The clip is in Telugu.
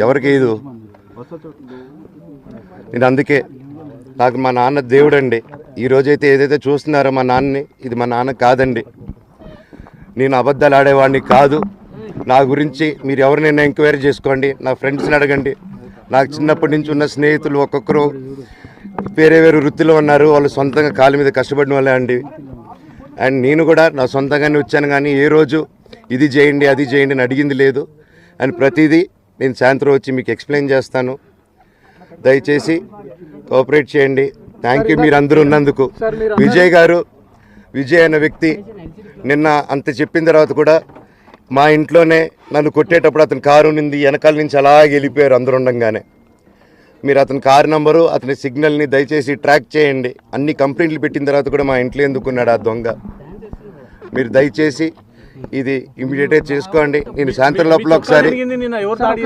ఎవరికి ఇది నేను అందుకే నాకు మా నాన్న దేవుడండి. ఈరోజైతే ఏదైతే చూస్తున్నారో మా నాన్నని, ఇది మా నాన్న కాదండి. నేను అబద్ధాలు ఆడేవాడిని కాదు. నా గురించి మీరు ఎవరినైనా ఎంక్వైరీ చేసుకోండి, నా ఫ్రెండ్స్ని అడగండి. నాకు చిన్నప్పటి నుంచి ఉన్న స్నేహితులు ఒక్కొక్కరు వేరే వేరే వృత్తిలో ఉన్నారు. వాళ్ళు సొంతంగా కాళ్ళ మీద కష్టపడిన వాళ్ళే అండి. అండ్ నేను కూడా నా సొంతంగానే వచ్చాను, కానీ ఏ రోజు ఇది చేయండి అది చేయండి అని అడిగింది లేదు. అండ్ ప్రతిదీ నేను సాయంత్రం వచ్చి మీకు ఎక్స్ప్లెయిన్ చేస్తాను. దయచేసి కోఆపరేట్ చేయండి. థ్యాంక్ యూ మీరు అందరూ ఉన్నందుకు. విజయ్ అనే వ్యక్తి నిన్న అంత చెప్పిన తర్వాత కూడా మా ఇంట్లోనే నన్ను కొట్టేటప్పుడు అతని కారు నింది వెనకాల నుంచి అలాగే వెళ్ళిపోయారు అందరూ ఉండగానే. మీరు అతని కారు నంబరు, అతని సిగ్నల్ని దయచేసి ట్రాక్ చేయండి. అన్ని కంప్లైంట్లు పెట్టిన తర్వాత కూడా మా ఇంట్లో ఎందుకున్నాడు ఆ దొంగ? మీరు దయచేసి ఇది ఇమీడియట్గా చేసుకోండి. నేను సాయంత్రం లోపల ఒకసారి